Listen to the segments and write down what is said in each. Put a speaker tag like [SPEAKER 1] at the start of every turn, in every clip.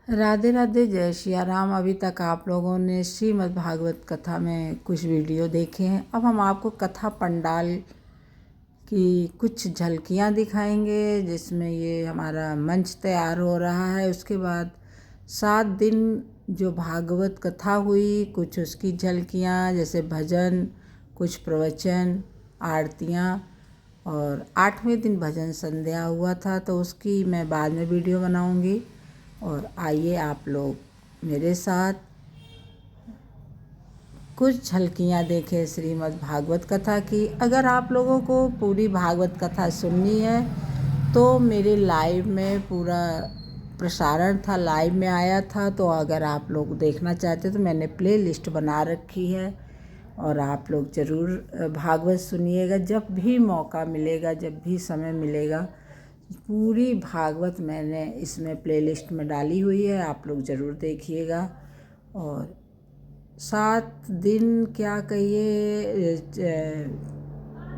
[SPEAKER 1] राधे राधे, जय सिया राम। अभी तक आप लोगों ने श्रीमद् भागवत कथा में कुछ वीडियो देखे हैं। अब हम आपको कथा पंडाल की कुछ झलकियां दिखाएंगे, जिसमें ये हमारा मंच तैयार हो रहा है। उसके बाद 7 दिन जो भागवत कथा हुई, कुछ उसकी झलकियां, जैसे भजन, कुछ प्रवचन, आरतियां, और 8वें दिन भजन संध्या हुआ था, तो उसकी मैं बाद में वीडियो बनाऊंगी। और आइए आप लोग मेरे साथ कुछ झलकियाँ देखें श्रीमद् भागवत कथा की। अगर आप लोगों को पूरी भागवत कथा सुननी है तो मेरे लाइव में पूरा प्रसारण था, लाइव में आया था। तो अगर आप लोग देखना चाहते तो मैंने प्ले लिस्ट बना रखी है, और आप लोग ज़रूर भागवत सुनिएगा। जब भी मौका मिलेगा, जब भी समय मिलेगा, पूरी भागवत मैंने इसमें प्लेलिस्ट में डाली हुई है, आप लोग ज़रूर देखिएगा। और 7 दिन क्या कहिए,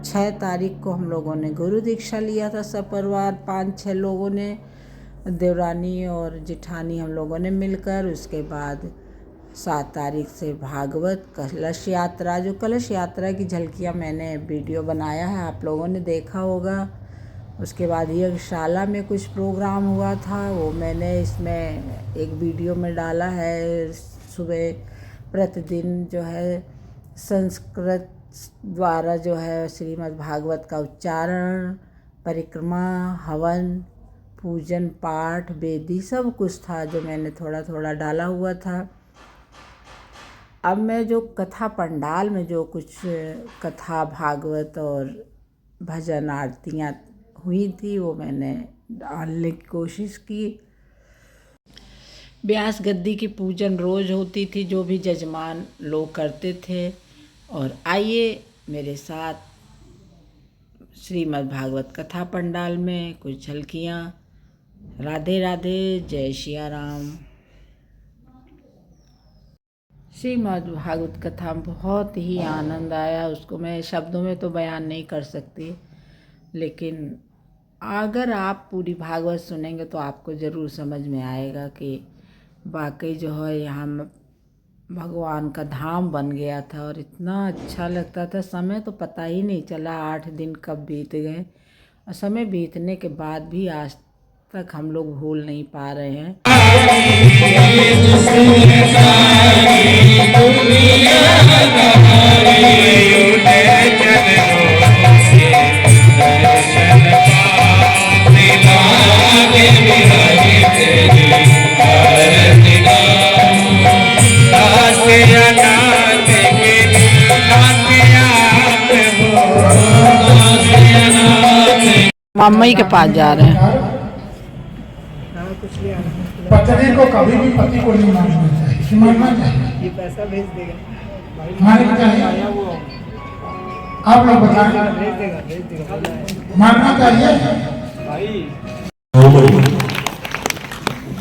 [SPEAKER 1] 6 तारीख को हम लोगों ने गुरु दीक्षा लिया था, सब परिवार 5-6 लोगों ने, देवरानी और जेठानी हम लोगों ने मिलकर। उसके बाद 7 तारीख से भागवत कलश यात्रा, जो कलश यात्रा की झलकियाँ मैंने वीडियो बनाया है, आप लोगों ने देखा होगा। उसके बाद यज्ञशाला में कुछ प्रोग्राम हुआ था, वो मैंने इसमें एक वीडियो में डाला है। सुबह प्रतिदिन जो है संस्कृत द्वारा जो है श्रीमद् भागवत का उच्चारण, परिक्रमा, हवन, पूजन, पाठ, वेदी, सब कुछ था, जो मैंने थोड़ा थोड़ा डाला हुआ था। अब मैं जो कथा पंडाल में जो कुछ कथा भागवत और भजन आरतियाँ हुई थी, वो मैंने डालने की कोशिश की। व्यास गद्दी की पूजन रोज़ होती थी, जो भी जजमान लोग करते थे। और आइए मेरे साथ श्रीमद् भागवत कथा पंडाल में कुछ झलकियाँ। राधे राधे, जय सिया राम। श्रीमद् भागवत कथा में बहुत ही आनंद आया, उसको मैं शब्दों में तो बयान नहीं कर सकती, लेकिन अगर आप पूरी भागवत सुनेंगे तो आपको ज़रूर समझ में आएगा कि वाकई जो है यहाँ भगवान का धाम बन गया था। और इतना अच्छा लगता था, समय तो पता ही नहीं चला, 8 दिन कब बीत गए। और समय बीतने के बाद भी आज तक हम लोग भूल नहीं पा रहे हैं। मम्मी के पास जा रहे हैं।
[SPEAKER 2] पत्नी को कभी भी पति को नहीं मारना चाहिए, मारना चाहिए।
[SPEAKER 3] ये पैसा भेज देगा,
[SPEAKER 2] मारना चाहिए। आप लोग बताएं,
[SPEAKER 3] भेज देगा
[SPEAKER 2] मारना चाहिए
[SPEAKER 3] भाई।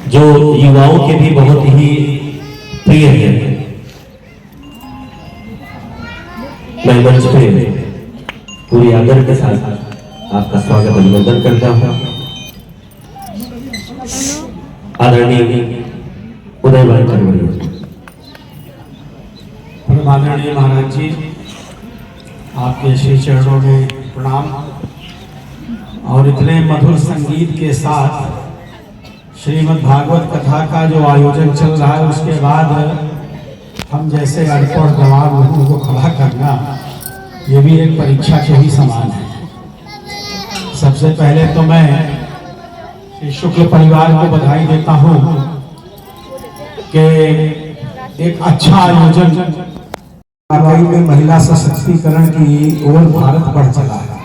[SPEAKER 4] जो युवाओं के भी बहुत ही प्रिय है, मैं मंच पे पूरी आदर के साथ आपका स्वागत अभिनंदन करता हूँ। आदरणीय उदय भाई
[SPEAKER 5] आदरणीय महाराज जी, आपके श्री चरणों में प्रणाम। और इतने मधुर संगीत के साथ श्रीमद् भागवत कथा का जो आयोजन चल रहा है, उसके बाद हम जैसे अनपढ़ गंवार लोगों को खड़ा करना, ये भी एक परीक्षा के ही समान है। सबसे पहले तो मैं श्री शुक्ल परिवार को बधाई देता हूँ कि एक अच्छा आयोजन वाकई में महिला सशक्तिकरण की ओर भारत बढ़ चला है,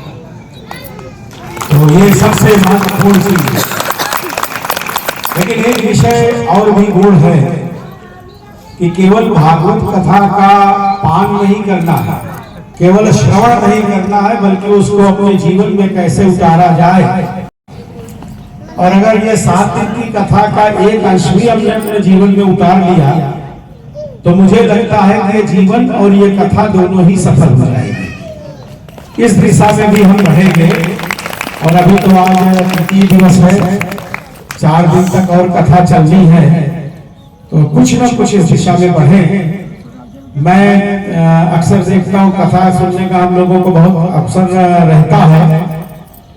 [SPEAKER 5] तो ये सबसे महत्वपूर्ण चीज है। लेकिन एक विषय और भी गुण है कि केवल भागवत कथा का पान नहीं करना है, केवल श्रवण नहीं करना है, बल्कि उसको अपने जीवन में कैसे उतारा जाए। और अगर ये 7 दिन की कथा का एक अंश भी हमने अपने जीवन में उतार लिया, तो मुझे लगता है कि जीवन और ये कथा दोनों ही सफल हो जाएगी। इस दिशा में भी हम बढ़ेंगे। और अभी तो आज तृतीय दिवस है, 4 दिन तक और कथा चलनी है, तो कुछ न कुछ इस दिशा में बढ़े। मैं अक्सर देखता हूँ कथा सुनने का हम लोगों को बहुत अवसर रहता है,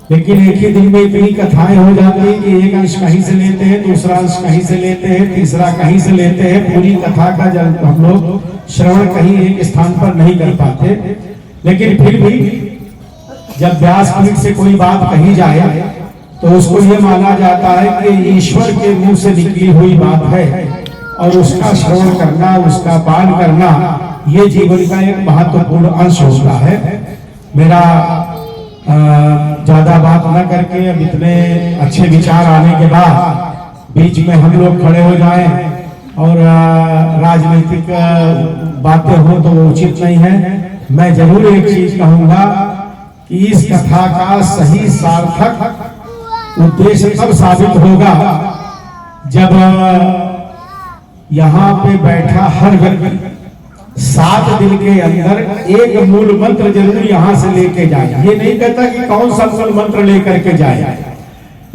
[SPEAKER 5] लेकिन एक ही दिन में इतनी कथाएं हो जाती है कि एक अंश कहीं से लेते हैं, दूसरा अंश कहीं से लेते हैं, तीसरा कहीं से लेते हैं। पूरी कथा का जब हम लोग श्रवण कहीं एक स्थान पर नहीं कर पाते, लेकिन फिर भी जब व्यासपीठ से कोई बात कही जाए तो उसको ये माना जाता है कि ईश्वर के मुंह से निकली हुई बात है, और उसका श्रवण करना, उसका पान करना, ये जीवन का एक महत्वपूर्ण अंश होता है। मेरा ज्यादा बात न करके अब इतने अच्छे विचार आने के बाद बीच में हम लोग खड़े हो जाएं और राजनीतिक बातें हो तो वो उचित नहीं है। मैं जरूर एक चीज कहूंगा कि इस कथा का सही सार्थक उद्देश्य तब साबित होगा जब यहाँ पे बैठा हर व्यक्ति 7 दिन के अंदर एक मूल मंत्र जरूर यहाँ से लेके जाए। ये नहीं कहता कि कौन सा मूल मंत्र लेकर के जाए,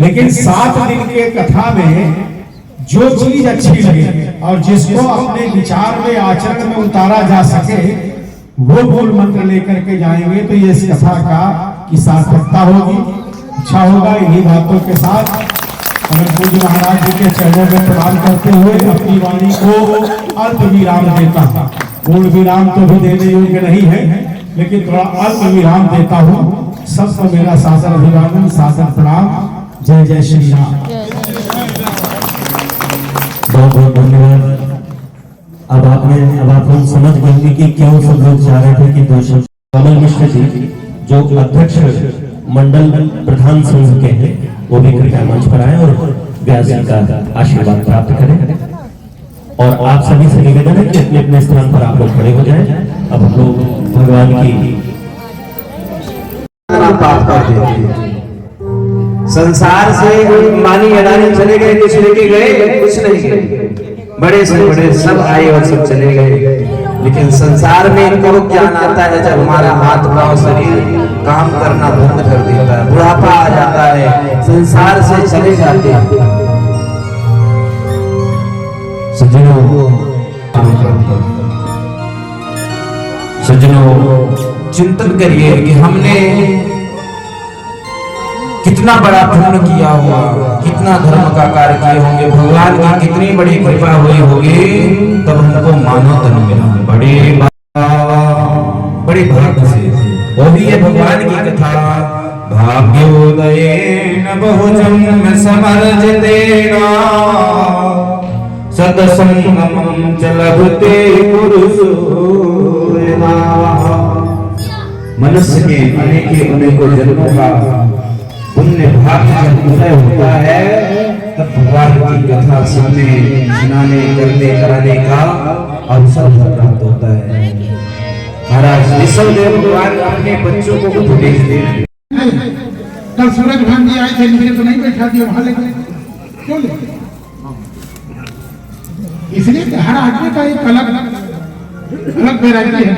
[SPEAKER 5] लेकिन 7 दिन के कथा में जो चीज अच्छी लगे और जिसको अपने विचार में, आचरण में उतारा जा सके, वो मूल मंत्र लेकर के जाएंगे तो ये इस कथा का की सार्थकता होगी, अच्छा होगा। इन्हीं बातों के साथ अगर पूज्य महाराज जी के चरणों में प्रणाम करते हुए अपनी वाणी को अल्प विराम देता हूँ। पूर्ण विराम तो भी देने योग्य नहीं है, लेकिन थोड़ा अल्प विराम देता हूँ। सबको मेरा सादर अभिवादन, सादर प्रणाम। जय जय श्री राम।
[SPEAKER 4] बहुत बहुत धन्यवाद। अब आप लोग समझ गए कि क्यों सब लोग चाह रहे थे कि दोषी कमल मिश्र जी जो अध्यक्ष मंडल प्रधान संघ के हैं, वो भी कृपया मंच पर आए और व्यास जी का आशीर्वाद प्राप्त करें। और आप सभी से निवेदन है कि अपने अपने स्थान पर आप लोग खड़े हो जाएं। अब हम लोग भगवान की
[SPEAKER 6] बात करते हैं। संसार से मानी अडानी चले गए, कुछ लेके गए, कुछ नहीं गए। बड़े से बड़े सब आए और सब चले गए, लेकिन संसार में कब ज्ञान आता है जब हमारा हाथ पांव शरीर काम करना बंद कर देता है, बुढ़ापा आ जाता है, संसार से चले जाते हैं। सज्जनों चिंतन करिए कि हमने कितना बड़ा पुण्य किया होगा, कितना धर्म का कार्य किए होंगे, भगवान की कितनी बड़ी कृपा हुई होगी, तब हमको मानव तन मिला। बड़े भाग्य से वो भी है भगवान की कथा। भाग्योदयेन बहुजन्म समर्जितेन सतसंगमं च लभते पुरुषोऽयना। मनुष्य के अनेकों जन्मों का पुण्य भाग्य जब उदय होता है, तब भगवान की कथा सुनने, सुनाने, करने, कराने का अवसर प्राप्त होता है। महाराज ऋषभदेव भगवान अपने बच्चों को उपदेश दे रहे हैं।
[SPEAKER 2] कल सूरज भान जी आए थे, नीचे तो नहीं बैठा दिया, वहां लेके क्यों ले? इसलिए कि हर आदमी का एक अलग अलग वैरायटी है।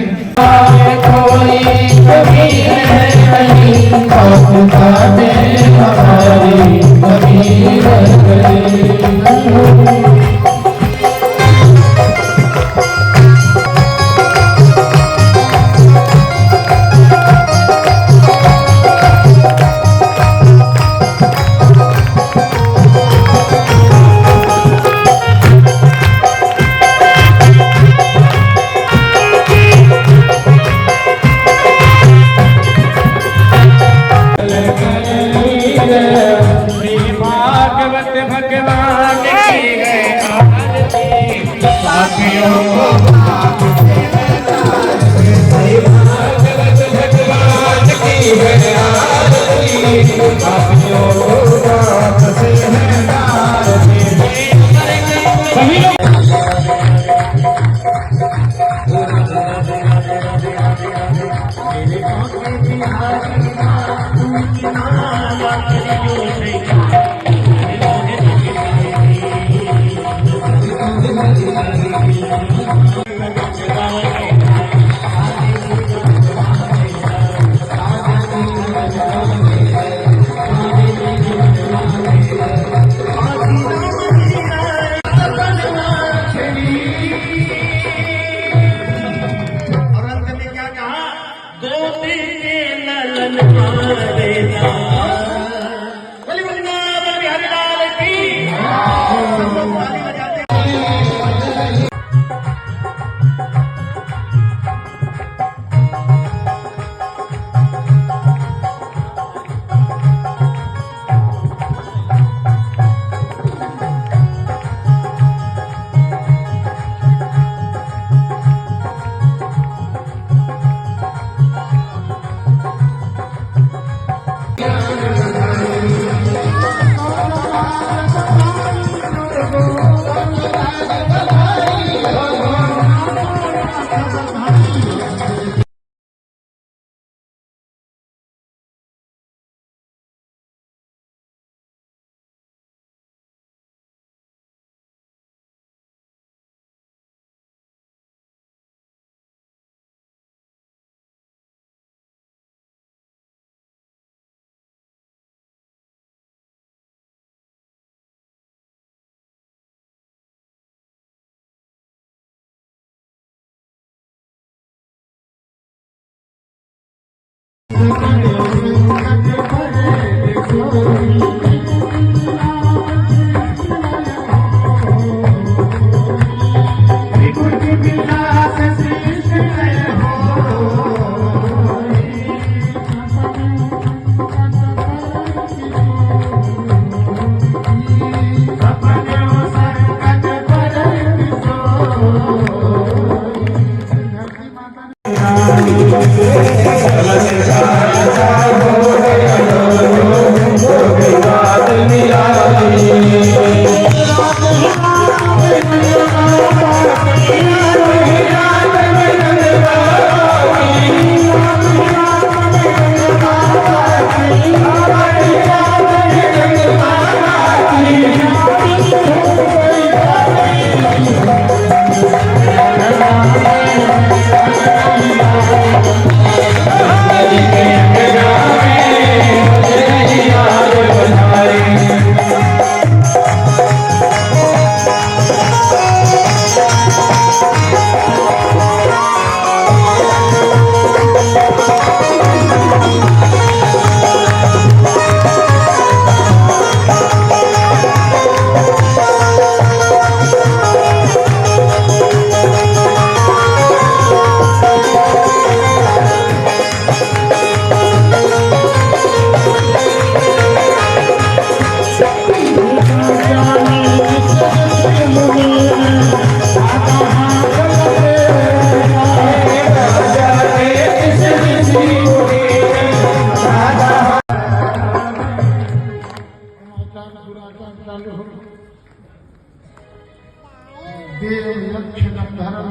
[SPEAKER 2] देव लक्षण धर्म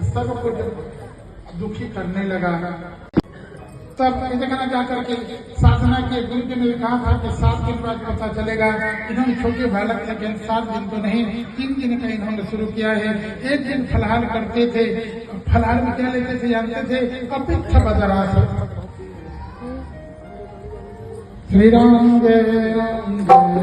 [SPEAKER 2] सबको दुखी करने लगा। तब इस जगह जाकर के साधना के गुरु जी ने कहा था कि 7 दिन बाद पता चलेगा। इन्होंने छोटे बालक लेकिन 7 दिन तो नहीं 3 दिन का इन्होंने शुरू किया है। एक दिन फलहार करते थे। फलहार में क्या लेते थे जानते थे? अपिच्छ बदरास। श्री राम जय राम जय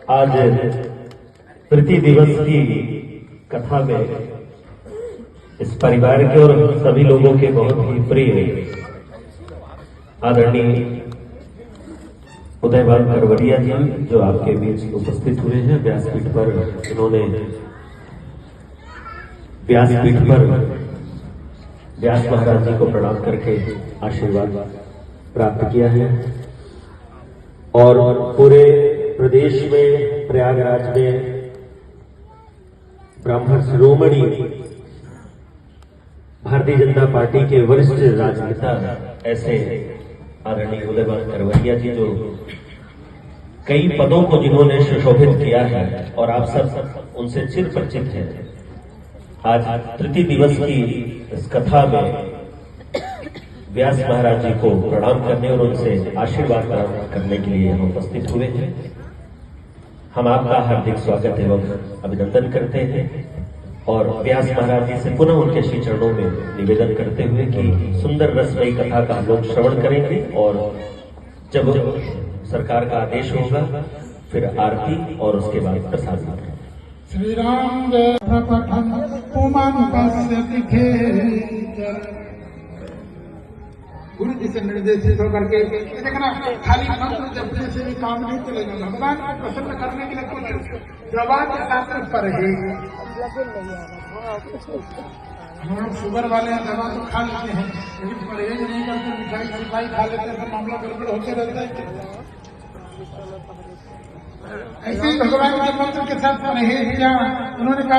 [SPEAKER 4] आज प्रीति दिवस की कथा में इस परिवार के और सभी लोगों के बहुत ही प्रिय आदरणीय उदयभान करवरिया जी जो आपके बीच उपस्थित हुए हैं व्यासपीठ पर। इन्होंने व्यासपीठ पर व्यास महाराज जी को प्रणाम करके आशीर्वाद प्राप्त किया है और पूरे प्रदेश में प्रयागराज में ब्राह्मण शिरोमणि भारतीय जनता पार्टी के वरिष्ठ राजनेता ऐसे आदरणीय उदयभान करवरिया जी जो कई पदों को जिन्होंने सुशोभित किया है और आप सब उनसे चिर परिचित हैं। आज तृतीय दिवस की इस कथा में व्यास महाराज जी को प्रणाम करने और उनसे आशीर्वाद प्राप्त करने के लिए हम उपस्थित हुए हैं। हम आपका हार्दिक स्वागत एवं अभिनंदन करते हैं और व्यास महाराज जी से पुनः उनके श्री चरणों में निवेदन करते हुए कि सुंदर रसमयी कथा का हम लोग श्रवण करेंगे और जब सरकार का आदेश होगा फिर आरती और उसके बाद प्रसाद।
[SPEAKER 2] श्री राम जय पठन गुरु जी से निर्देशित होकर के देखना खाली मंत्र जपने से भी काम नहीं चलेगा। भगवान को प्रसन्न करने के लिए कुछ दवा के साथ परहेज। हम लोग शुगर वाले हैं दवा तो खा लेते हैं लेकिन परहेज नहीं करते, मिठाई सिपाही खा लेते हैं तो मामला गड़बड़ होते रहता है। ऐसे ही भगवान के मंत्र के साथ परहेज किया। उन्होंने कहा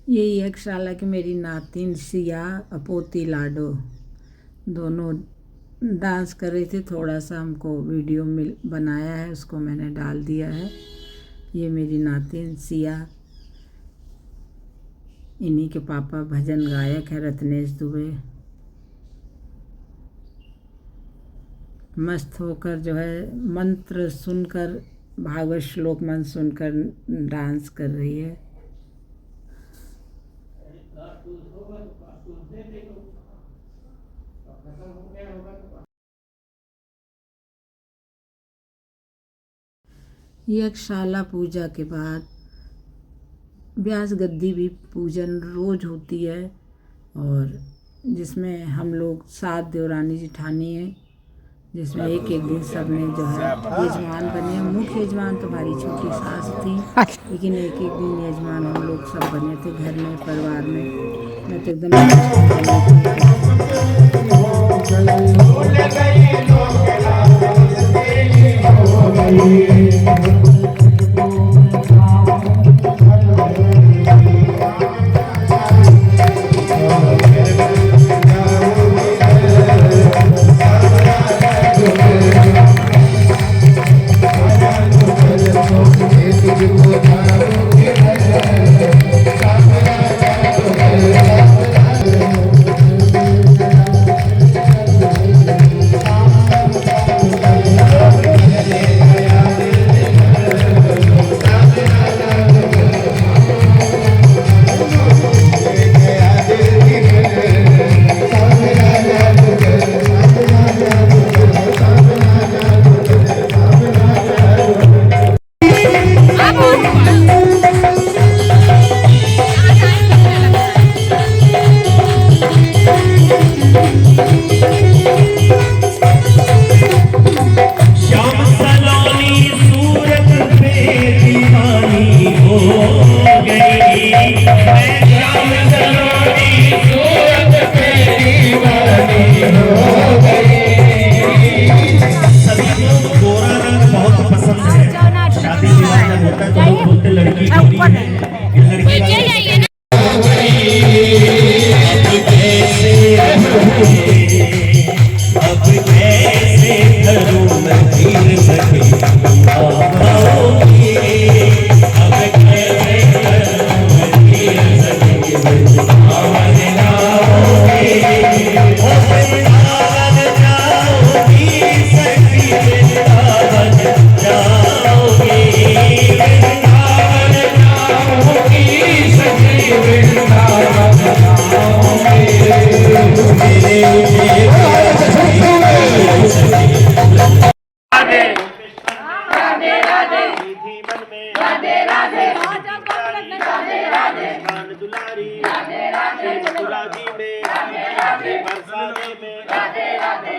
[SPEAKER 1] यही यक्षशाला की मेरी नातिन सिया अपोती लाडो दोनों डांस कर रही थी। थोड़ा सा हमको वीडियो बनाया है उसको मैंने डाल दिया है। ये मेरी नातिन सिया, इन्हीं के पापा भजन गायक है रत्नेश दुबे। मस्त होकर जो है मंत्र सुनकर भागवत श्लोक मन सुनकर डांस कर रही है। यज्ञशाला पूजा के बाद व्यास गद्दी भी पूजन रोज होती है, और जिसमें हम लोग 7 देवरानी जिठानी है, जिसमें एक एक दिन सब ने जो है यजमान बने। मुख्य यजमान तो हमारी छोटी सास थी, लेकिन एक एक दिन यजमान हम लोग सब बने थे घर में, परिवार में। मैं तो एकदम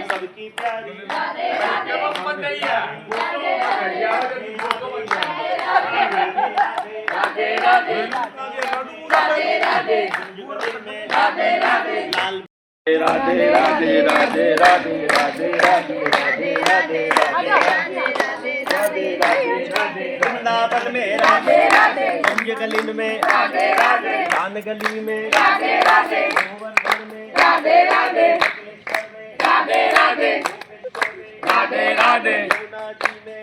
[SPEAKER 7] सबकी प्यारी राधे राधे राधे राधे राधे राधे राधे राधे वृंदावन में राधे राधे, गंज गली में राधे राधे, कान गली में राधे राधे, गोवर्धन में राधे राधे, राधे राधे, राधे राधे,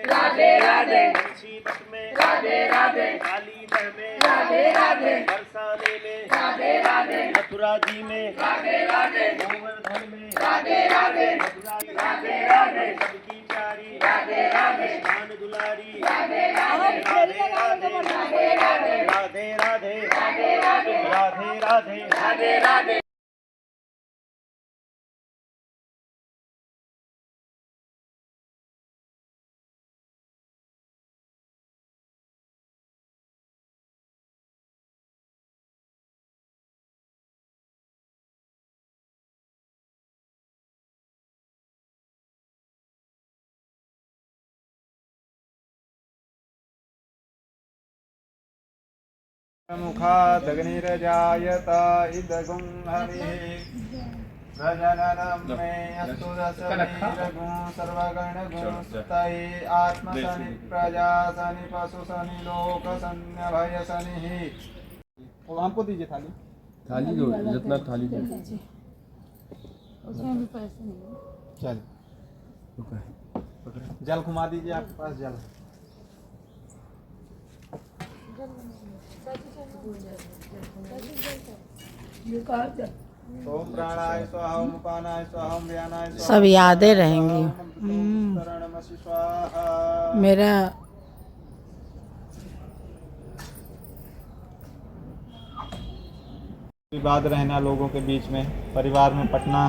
[SPEAKER 7] राधे राधे, सीतक में राधे राधे, कालीधर में राधे राधे, बरसाने में राधे राधे, मथुरा जी में राधे राधे, गोवर्धन में राधे राधे, राधे राधे, सबकी प्यारी राधे राधे, कान दुलारी राधे राधे, राधे राधे, राधे राधे, राधे राधे, राधे राधे, राधे राधे, राधे राधे।
[SPEAKER 8] मुखादग्निरजायत इदगुं हरिः प्रजननं मे अस्तु दशमीरगुं सर्वगणगुंस्तये आत्मशनि प्रजाशनि पशुशनि लोकशन्यभयशनिः। और हमको दीजिए थाली,
[SPEAKER 3] थाली दो, जितना थाली दो।
[SPEAKER 9] उसमें भी पैसे नहीं।
[SPEAKER 8] चल जल घुमा दीजिए, आपके पास जल। ओम प्राणाय स्वाहा, ओम पानाय स्वाहा, ओम व्यानाय स्वाहा,
[SPEAKER 1] सब यादें रहेंगी।
[SPEAKER 8] शरणमसि स्वाहा।
[SPEAKER 1] मेरा
[SPEAKER 8] विवाद रहना लोगों के बीच में, परिवार में पटना,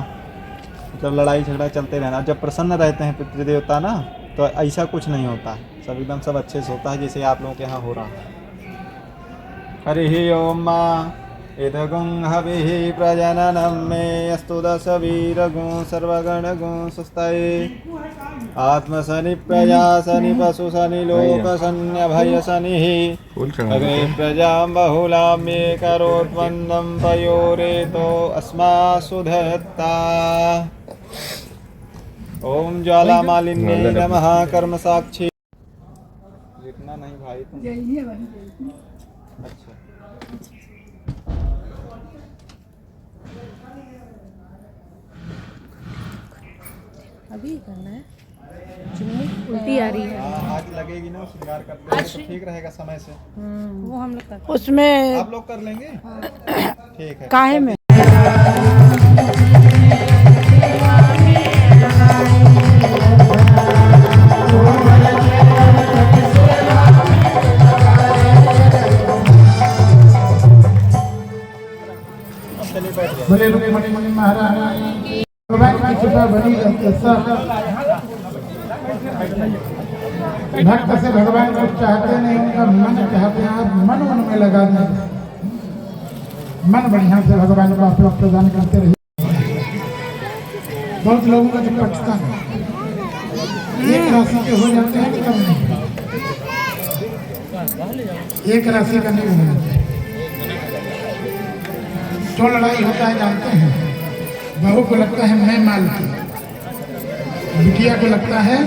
[SPEAKER 8] मतलब लड़ाई झगड़ा चलते रहना। जब प्रसन्न रहते हैं पितृदेवता ना, तो ऐसा कुछ नहीं होता है, सब एकदम सब अच्छे से होता है, जैसे आप लोगों के यहाँ हो रहा है। हरि ओम माँ इदगुं हविः प्रजननं मे अस्तु दश वीरगुं सर्वगण गुं सुस्तये आत्मशनि प्रजाशनि पशुशनि लोकशन्यभयशनिः अग्रे प्रजां बहुलां मे करोत्वन्दं पयोरेतो अस्मासु धत्ता। ओम ज्वाला मालिन्ये नमः कर्म साक्षी। लिखना नहीं भाई तुम। अच्छा
[SPEAKER 9] अभी करना है, उल्टी आ रही है।
[SPEAKER 8] आज लगेगी ना, श्रृंगार करते हैं तो ठीक रहेगा समय से।
[SPEAKER 9] वो हम लोग करते
[SPEAKER 1] उसमें
[SPEAKER 8] आप लोग कर लेंगे, ठीक है।
[SPEAKER 1] काहे में
[SPEAKER 2] बोले रुक्मणी महारानी भगवान की कृपा बनी रहती है। सब भक्त से भगवान को चाहते नहीं, उनका मन चाहते हैं, आप मन उनमें लगा दें, मन बढ़िया से भगवान को आप लोग प्रदान करते रहिए। बहुत लोगों का जो पटता है, एक राशि के हो जाते हैं कि कम नहीं, एक राशि का नहीं होना चाहिए। जो लड़ाई होता है जानते हैं, बहू को लगता है मैं माल की, बिटिया को लगता है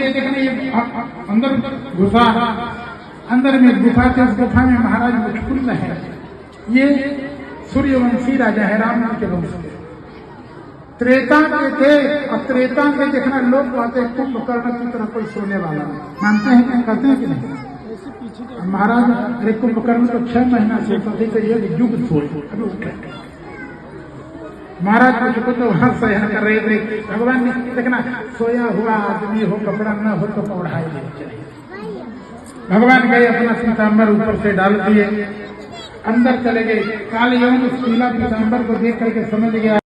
[SPEAKER 2] से देखना ये अंदर घुसा, अंदर में गुफा थे, उस गुफा में महाराज मुचकुंद है। ये सूर्यवंशी राजा है, राम के वंश के, त्रेता के थे। और त्रेता में देखना लोग कहते हैं कुंभकर्ण की तरह कोई सोने वाला, मानते हैं क्या, कहते हैं कि नहीं? महाराज अरे कुंभकर्ण तो 6 महीना से पति तो ये युग सोए, अभी उठे। महाराज मुझको तो हर सहन कर रहे थे। भगवान ने देखना सोया हुआ आदमी हो, कपड़ा न हो तो पौड़ाई नहीं चाहिए। भगवान गए अपना पीताम्बर ऊपर से डाल दिए, अंदर चले गए। काल यौन उस पीला पीताम्बर को देख करके समझ गया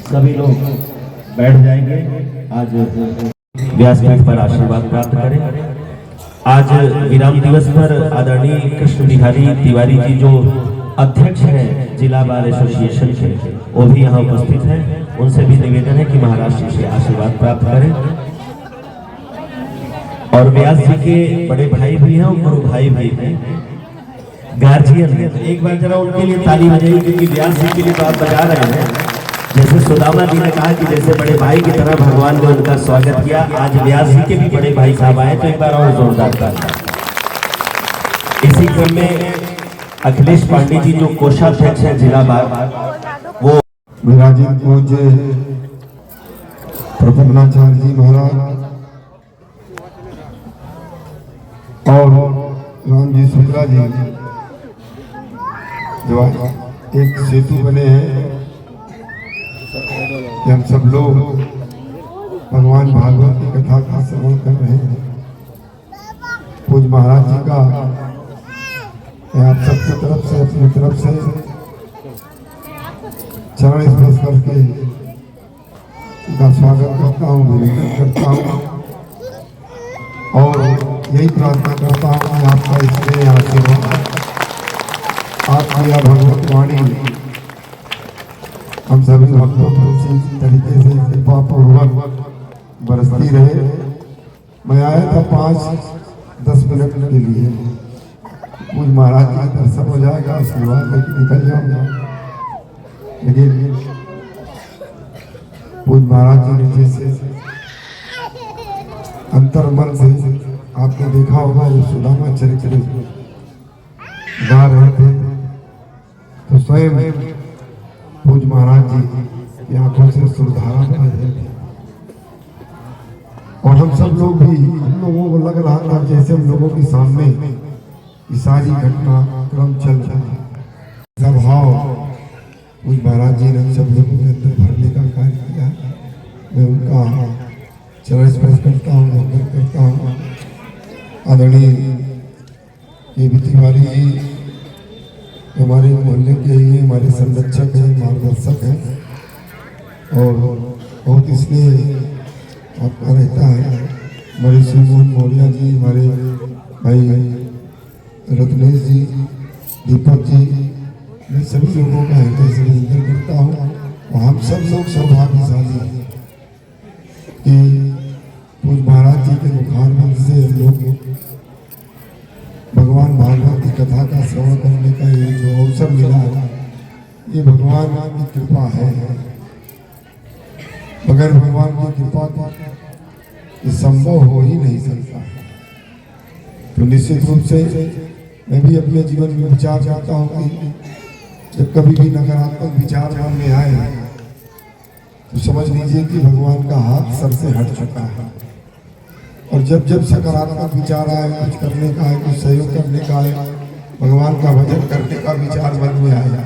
[SPEAKER 4] सभी लोग बैठ जाएंगे। आज व्यासपीठ पर आशीर्वाद प्राप्त करें। आज विराम दिवस पर आदरणीय कृष्ण बिहारी तिवारी जी जो अध्यक्ष हैं जिला बार एसोसिएशन के, वो भी यहाँ उपस्थित हैं। उनसे भी निवेदन है कि महाराज जी से आशीर्वाद प्राप्त करें। और व्यास जी के बड़े भाई भी हैं और गुरु भाई भी हैं, गार्जियन है। तो एक बार जरा उनके लिए ताली बजाइए, क्योंकि व्यास जी के लिए तो आप बजा रहे हैं। जैसे सुदामा जी ने कहा कि जैसे बड़े भाई की तरह भगवान ने उनका स्वागत किया, आज व्यास जी के भी बड़े भाई साहब आए, तो एक बार और जोरदार ताली। इसी क्रम में अखिलेश पांडे जी जो कोषाध्यक्ष हैं जिला बार, वो
[SPEAKER 10] विराजित पूज्य प्रपन्नाचार्य जी महाराज और राम जी शुक्ला जी जो एक सेतु बने हैं कि हम सब लोग भगवान भागवत की कथा का श्रवण कर रहे हैं। पूज्य महाराज जी का मैं आप सबकी तरफ से, अपनी तरफ से चरण स्पर्श करके उनका स्वागत करता हूँ, अभिनंदन करता हूँ और यही प्रार्थना करता हूँ कि आपका इसमें आशीर्वाद, आपकी यह भगवत वाणी हम सभी भक्तों पर इसी तरीके से कृपा पूर्वक बरसती रहे। मैं आया था 5-10 मिनट के लिए, पूज महाराज का दर्शन हो जाएगा, आशीर्वाद लेके निकल जाऊंगा। लेकिन पूज महाराज जी ने जैसे अंतर मन से आपने देखा होगा जो सुदामा चरित्र गा रहे थे, तो स्वयं पूज महाराज जी की आंखों से सुधारा बह रहे थे। और हम सब लोग भी, हम लोगों को लग रहा था जैसे हम लोगों के सामने ये सारी घटना क्रम चल रहा है। सब भाव पूज महाराज जी ने सब लोगों के अंदर भरने का कार्य किया। मैं उनका चरण स्पर्श करता हूँ, वंदन करता हूँ। आदरणीय के बी तिवारी जी हमारे मोहल्ले के ही हमारे संरक्षक हैं, मार्गदर्शक हैं और बहुत इसलिए आपका रहता है। हमारे श्री मोहन मौर्य जी, हमारे भाई रत्नेश जी, दीपक जी, मैं सभी लोगों का हृदय से अभिनंदन करता हूँ। और हम सब लोग सौभाग्यशाली हैं कि पूज महाराज जी के मुखारबंद से हम लोग भगवान भागवत की कथा का श्रवण करने का ये जो अवसर मिला है, ये भगवान की कृपा है। बगैर भगवान की कृपा का ये संभव हो ही नहीं सकता। तो निश्चित रूप से मैं भी अपने जीवन में विचार करता हूँ कि जब कभी भी नकारात्मक विचार मन में आए तो समझ लीजिए कि भगवान का हाथ सर से हट चुका है। और जब जब सकारात्मक विचार आए, कुछ करने का है, कुछ सहयोग करने का है, भगवान का भजन करने का विचार मन में आया,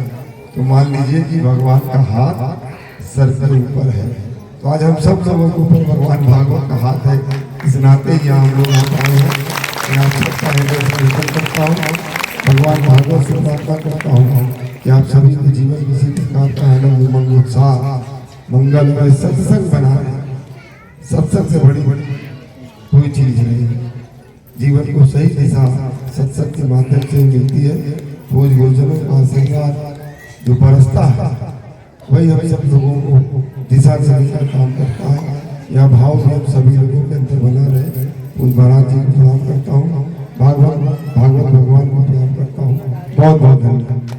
[SPEAKER 10] तो मान लीजिए कि भगवान का हाथ सर के ऊपर है। तो आज हम सब लोगों के ऊपर भगवान भागवत का हाथ है। इस नाते ही यहाँ हम लोग यहाँ आए हैं। मैं आप सबका हृदय से निवेदन करता हूँ, भगवान भागवत से प्रार्थना करता हूँ कि आप सभी के जीवन किसी प्रकार का आनंद, उमंग, उत्साह, मंगल में सत्संग बना रहे। सत्संग से बड़ी कोई चीज नहीं है। जीवन को सही दिशा सत्संग के माध्यम से मिलती है। रोज गुरुजनों का आशीर्वाद, जो बरसता है वही हम सब लोगों को दिशा देने का काम करता है। यह भाव भी हम सभी लोगों के अंदर बना रहे। उन महाराज जी को प्रणाम करता हूँ, भागवत भगवान को प्रणाम करता हूँ। बहुत बहुत धन्यवाद।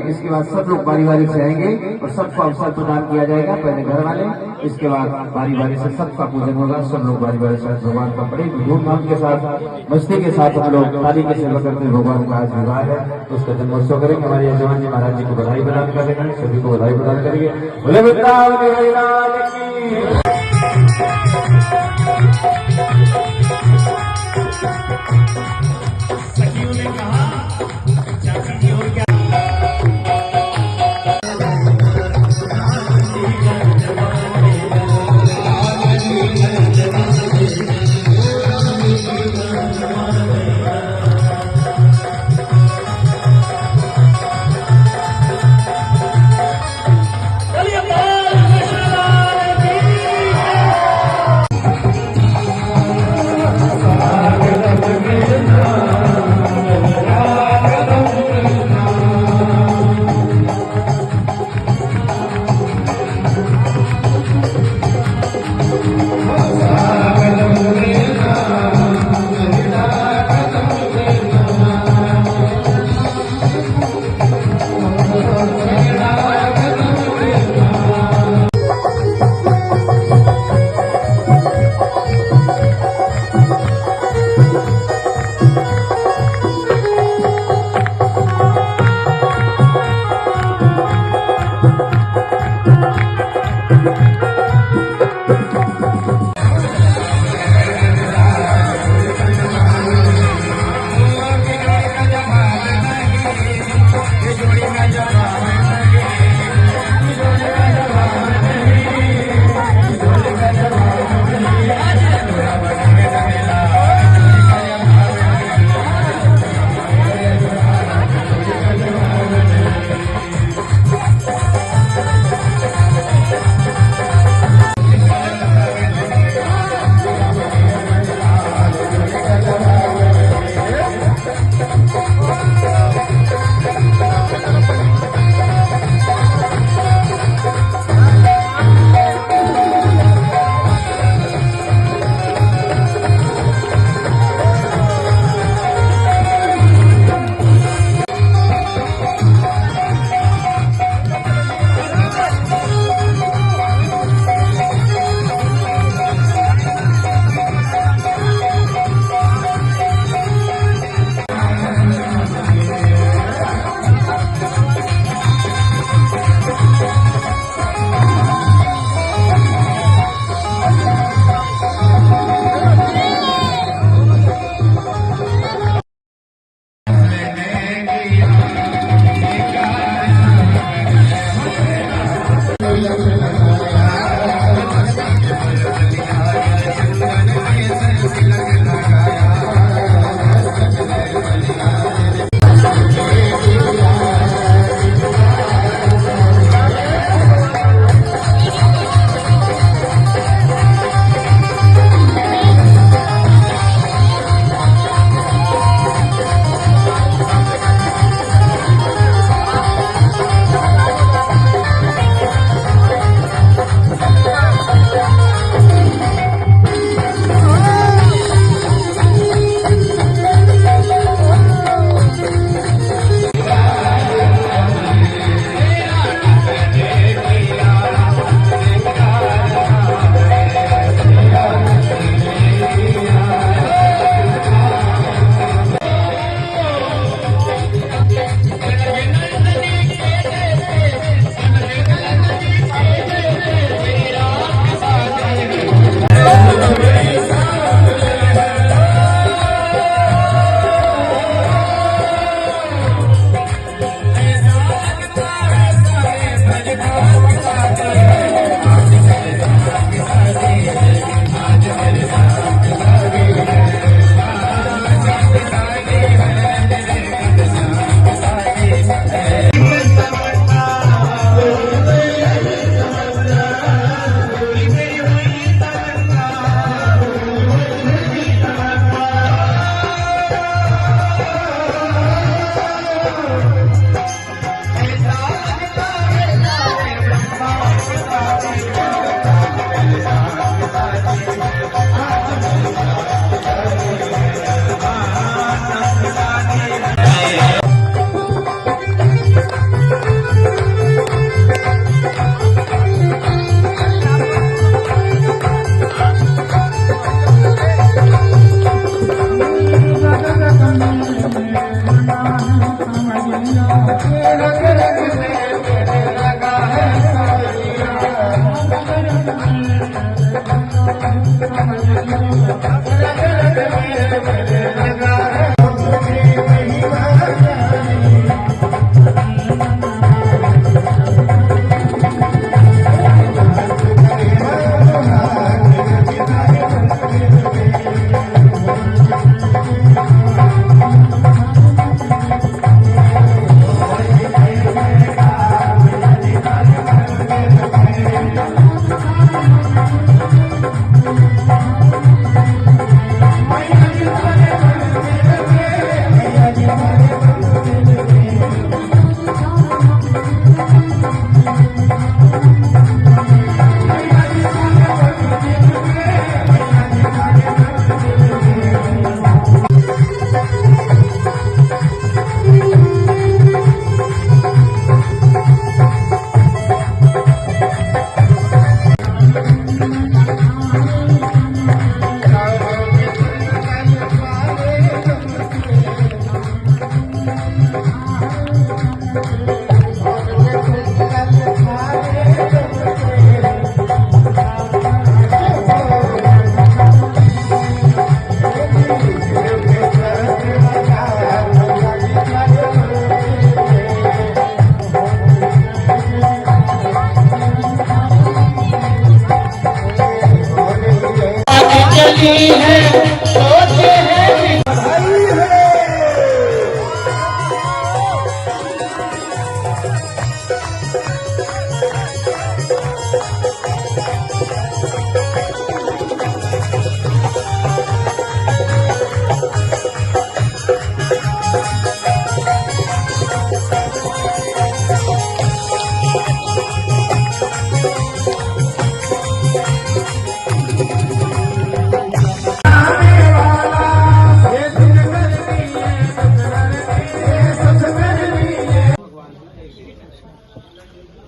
[SPEAKER 6] इसके बाद सब लोग बारी बारी से आएंगे और सबको अवसर प्रदान किया जाएगा। पहले घर वाले, इसके बाद बारी बारी से सबका पूजन होगा। सब लोग बारी बारी से भगवान का बड़ी धूमधाम के साथ, मस्ती के साथ हम लोग ताली की सेवा करते हैं। भगवान का आज विवाह है, उसका जन्मोत्सव करेंगे। हमारे यजमान जी महाराज जी को बधाई प्रदान करेंगे, सभी को बधाई प्रदान करेंगे। बोले वृंदावन बिहारी लाल की।
[SPEAKER 5] सखियों ने कहा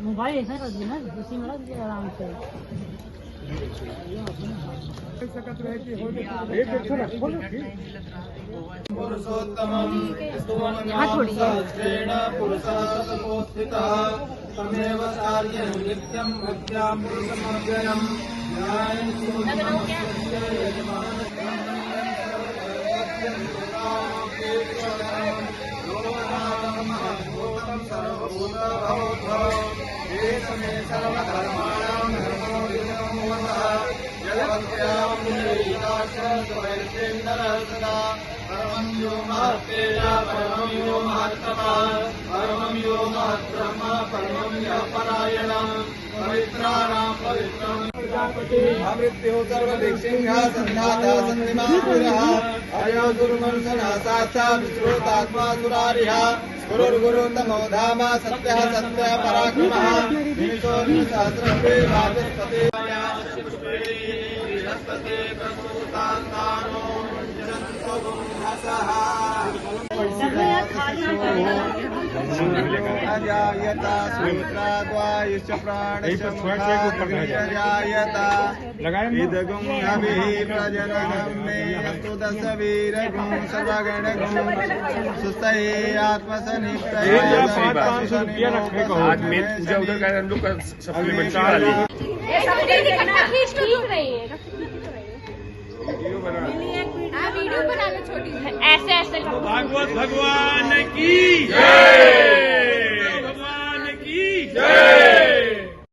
[SPEAKER 9] मोबाइल ऐसा रख देना, उसी में रख दे आराम से।
[SPEAKER 8] मृत्यु सर्वदीक्षिण्या संधाता सन्निमापुरः अयो दुर्मंसनासाचा विश्रुतात्मा सुरारिः गुरुर्गुरुतमो धाम सत्यः सत्य पराक्रमः निमिषो निमिषास्त्रपे वाचस्पति बृहस्पति प्रसूतान्तानो जनन्तो गुंहसः अजायता सूत्राद्वायुश्च प्राणशमुखाजायता इदगुं हविः प्रजननं मे अस्तु दशवीरगुं सर्वगणगुं सुस्तये आत्मसनिष्ठये
[SPEAKER 3] आज मेन पूजा उधर का हम लोग का सप्लीमेंट चला ली
[SPEAKER 9] वीडियो बना लो छोटी ऐसे ऐसे
[SPEAKER 3] भागवत भगवान की जय, भगवान की जय।